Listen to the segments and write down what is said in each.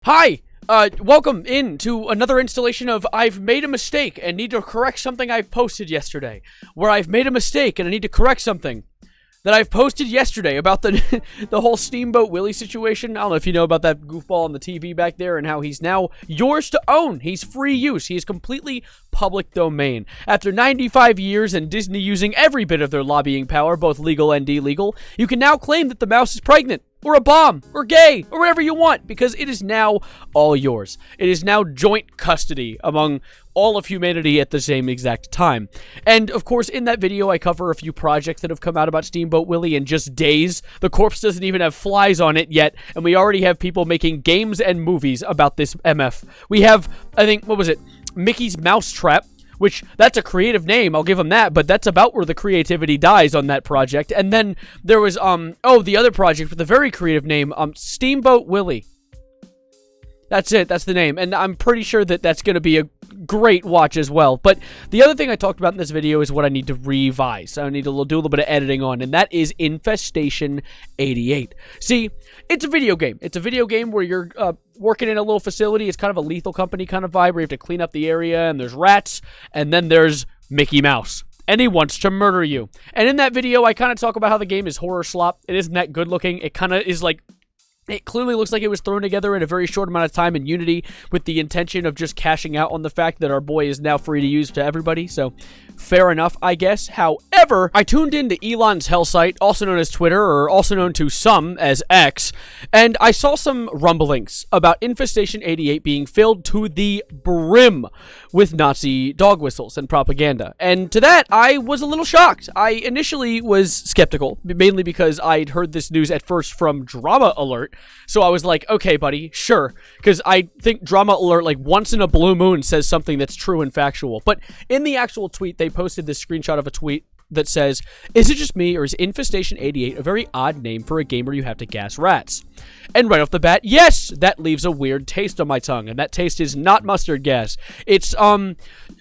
Hi! Welcome in to another installation of I've made a mistake and need to correct something I've posted yesterday. Where I've made a mistake and I need to correct something that I've posted yesterday about the the whole Steamboat Willie situation. I don't know if you know about that goofball on the TV back there and how he's now yours to own. He's free use. He is completely public domain. After 95 years and Disney using every bit of their lobbying power, both legal and illegal, you can now claim that the mouse is pregnant, or a bomb, or gay, or whatever you want, because it is now all yours. It is now joint custody among all of humanity at the same exact time. And, of course, in that video, I cover a few projects that have come out about Steamboat Willie in just days. The corpse doesn't even have flies on it yet, and we already have people making games and movies about this MF. We have, I think, what was it? Mickey's Mousetrap, which, that's a creative name, I'll give him that, but that's about where the creativity dies on that project. And then there was, the other project with a very creative name, Steamboat Willie. That's it, that's the name, and I'm pretty sure that that's going to be a great watch as well. But the other thing I talked about in this video is what I need to revise. I need to do a little bit of editing on, and that is Infestation 88. See, it's a video game. It's a video game where you're working in a little facility. It's kind of a Lethal Company kind of vibe where you have to clean up the area, and there's rats, and then there's Mickey Mouse. And he wants to murder you. And in that video, I kind of talk about how the game is horror slop. It isn't that good looking. It kind of is like... It clearly looks like it was thrown together in a very short amount of time in Unity with the intention of just cashing out on the fact that our boy is now free to use to everybody, so fair enough, I guess. However, I tuned into Elon's hell site, also known as Twitter, or also known to some as X, and I saw some rumblings about Infestation 88 being filled to the brim with Nazi dog whistles and propaganda. And to that, I was a little shocked. I initially was skeptical, mainly because I'd heard this news at first from Drama Alert. So I was like, okay, buddy, sure. Because I think Drama Alert, like, once in a blue moon says something that's true and factual. But in the actual tweet, they posted this screenshot of a tweet that says, is it just me, or is Infestation 88 a very odd name for a game where you have to gas rats? And right off the bat, yes, that leaves a weird taste on my tongue, and that taste is not mustard gas. It's, a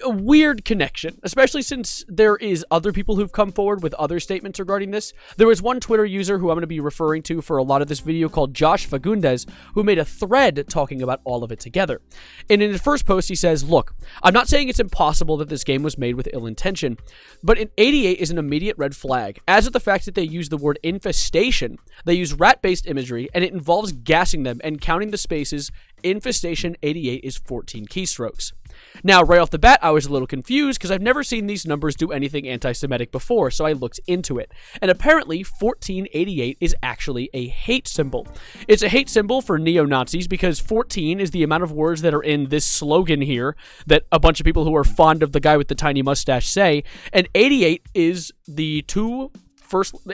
weird connection, especially since there is other people who've come forward with other statements regarding this. There was one Twitter user who I'm going to be referring to for a lot of this video called Josh Fagundes, who made a thread talking about all of it together. And in his first post, he says, look, I'm not saying it's impossible that this game was made with ill intention, but in 88 is an immediate red flag, as of the fact that they use the word infestation. They use rat-based imagery, and it involves gassing them and counting the spaces. Infestation 88 is 14 keystrokes. Now, right off the bat, I was a little confused because I've never seen these numbers do anything anti-Semitic before, so I looked into it. And apparently, 1488 is actually a hate symbol. It's a hate symbol for neo-Nazis because 14 is the amount of words that are in this slogan here that a bunch of people who are fond of the guy with the tiny mustache say, and 88 is the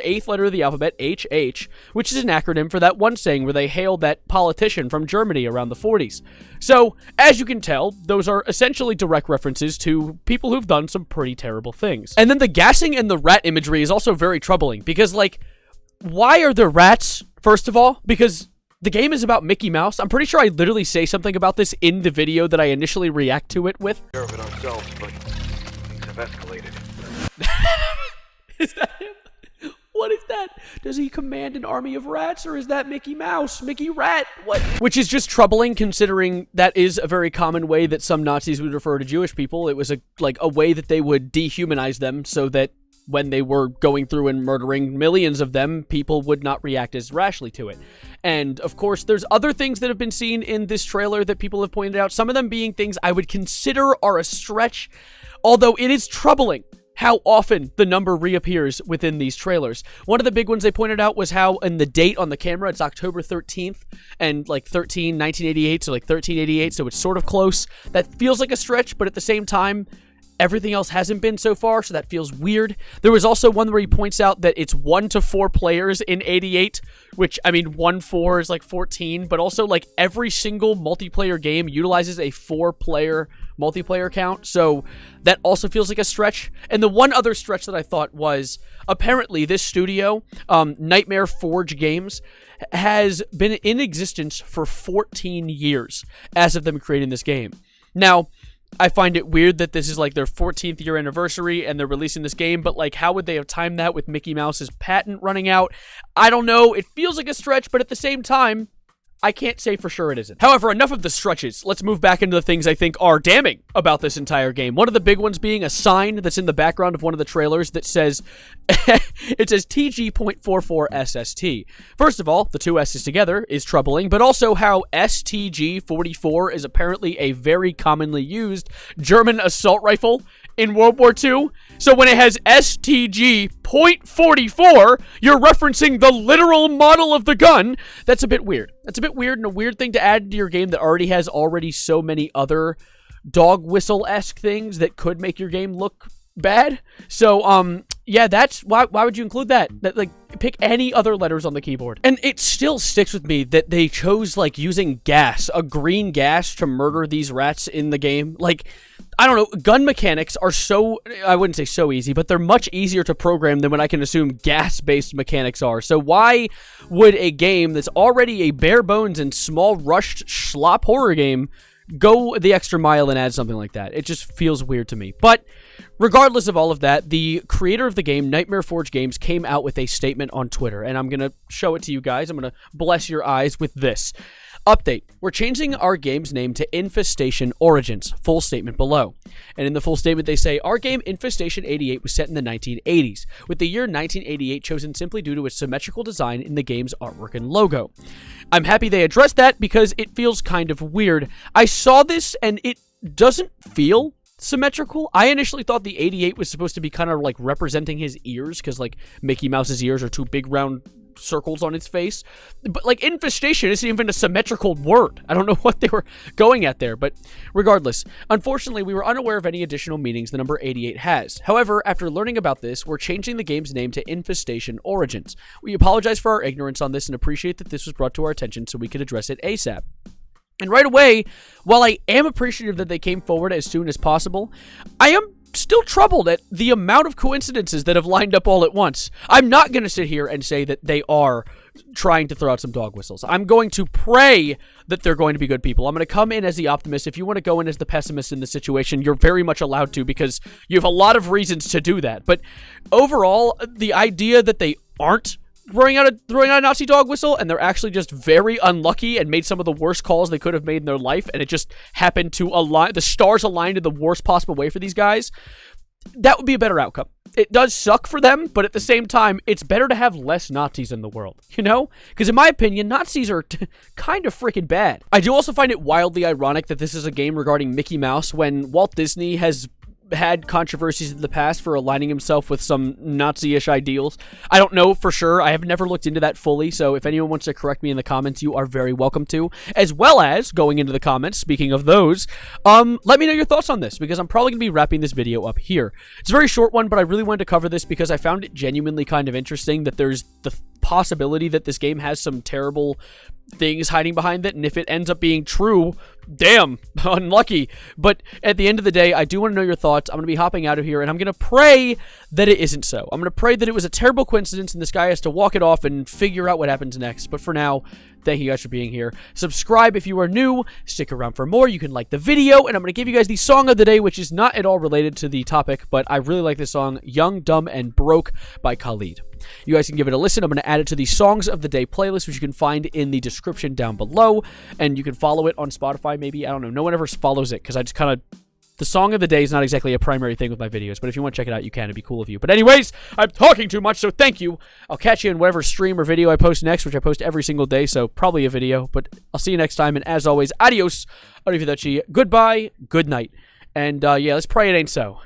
eighth letter of the alphabet, HH, which is an acronym for that one saying where they hailed that politician from Germany around the 40s. So, as you can tell, those are essentially direct references to people who've done some pretty terrible things. And then the gassing and the rat imagery is also very troubling, because, like, why are there rats, first of all? Because the game is about Mickey Mouse. I'm pretty sure I literally say something about this in the video that I initially react to it with. Of it ourselves, but things have escalated. Is that him? What is that? Does he command an army of rats, or is that Mickey Mouse? Mickey Rat? What? Which is just troubling, considering that is a very common way that some Nazis would refer to Jewish people. It was a way that they would dehumanize them so that when they were going through and murdering millions of them, people would not react as rashly to it. And, of course, there's other things that have been seen in this trailer that people have pointed out, some of them being things I would consider are a stretch, although it is troubling how often the number reappears within these trailers. One of the big ones they pointed out was how in the date on the camera, it's October 13th, and like 1988, so like 1388, so it's sort of close. That feels like a stretch, but at the same time, everything else hasn't been so far, so that feels weird. There was also one where he points out that it's 1 to 4 players in 88, which, I mean, 1-4 is like 14, but also, like, every single multiplayer game utilizes a 4-player multiplayer count, so that also feels like a stretch. And the one other stretch that I thought was, apparently this studio, Nightmare Forge Games, has been in existence for 14 years as of them creating this game. Now, I find it weird that this is like their 14th year anniversary and they're releasing this game, but like, how would they have timed that with Mickey Mouse's patent running out? I don't know. It feels like a stretch, but at the same time, I can't say for sure it isn't. However, enough of the stretches. Let's move back into the things I think are damning about this entire game. One of the big ones being a sign that's in the background of one of the trailers that says, it says TG.44SST. First of all, the two S's together is troubling, but also how STG-44 is apparently a very commonly used German assault rifle in World War II. So when it has STG.44, you're referencing the literal model of the gun. That's a bit weird. That's a bit weird and a weird thing to add to your game that already has so many other dog whistle-esque things that could make your game look bad. So, yeah, that's why would you include that? Like, pick any other letters on the keyboard. And it still sticks with me that they chose, like, using gas, a green gas, to murder these rats in the game. Like, I don't know, gun mechanics are I wouldn't say so easy, but they're much easier to program than what I can assume gas-based mechanics are. So why would a game that's already a bare bones and small rushed schlop horror game go the extra mile and add something like that? It just feels weird to me. But regardless of all of that, the creator of the game, Nightmare Forge Games, came out with a statement on Twitter, and I'm going to show it to you guys. I'm going to bless your eyes with this. Update. We're changing our game's name to Infestation Origins. Full statement below. And in the full statement, they say, our game Infestation 88 was set in the 1980s, with the year 1988 chosen simply due to its symmetrical design in the game's artwork and logo. I'm happy they addressed that because it feels kind of weird. I saw this and it doesn't feel symmetrical. I initially thought the 88 was supposed to be kind of like representing his ears, because like Mickey Mouse's ears are two big round circles on its face. But like infestation isn't even a symmetrical word. I don't know what they were going at there, but regardless, unfortunately we were unaware of any additional meanings the number 88 has. However, after learning about this, we're changing the game's name to Infestation Origins. We apologize for our ignorance on this and appreciate that this was brought to our attention so we could address it ASAP. And right away, while I am appreciative that they came forward as soon as possible, I am still troubled at the amount of coincidences that have lined up all at once. I'm not going to sit here and say that they are trying to throw out some dog whistles. I'm going to pray that they're going to be good people. I'm going to come in as the optimist. If you want to go in as the pessimist in this situation, you're very much allowed to, because you have a lot of reasons to do that. But overall, the idea that they aren't throwing out a Nazi dog whistle, and they're actually just very unlucky and made some of the worst calls they could have made in their life, and it just happened to align, the stars aligned in the worst possible way for these guys, that would be a better outcome. It does suck for them, but at the same time, it's better to have less Nazis in the world, you know? Because in my opinion, Nazis are kind of freaking bad. I do also find it wildly ironic that this is a game regarding Mickey Mouse when Walt Disney has had controversies in the past for aligning himself with some Nazi-ish ideals. I don't know for sure. I have never looked into that fully, so if anyone wants to correct me in the comments, you are very welcome to. As well as, going into the comments, speaking of those, let me know your thoughts on this, because I'm probably going to be wrapping this video up here. It's a very short one, but I really wanted to cover this because I found it genuinely kind of interesting that there's the possibility that this game has some terrible things hiding behind it, and if it ends up being true, damn, unlucky. But at the end of the day, I do want to know your thoughts. I'm going to be hopping out of here, and I'm going to pray that it isn't so. I'm going to pray that it was a terrible coincidence, and this guy has to walk it off and figure out what happens next. But for now, thank you guys for being here. Subscribe if you are new. Stick around for more. You can like the video, and I'm going to give you guys the song of the day, which is not at all related to the topic, but I really like this song, Young, Dumb, and Broke by Khalid. You guys can give it a listen. I'm going to add it to the Songs of the Day playlist, which you can find in the description down below, and you can follow it on Spotify maybe. I don't know. No one ever follows it, because I just kind of... The Song of the Day is not exactly a primary thing with my videos, but if you want to check it out, you can. It'd be cool of you. But anyways, I'm talking too much, so thank you. I'll catch you in whatever stream or video I post next, which I post every single day, so probably a video. But I'll see you next time, and as always, adios, arrivederci, goodbye, good night. And yeah, let's pray it ain't so.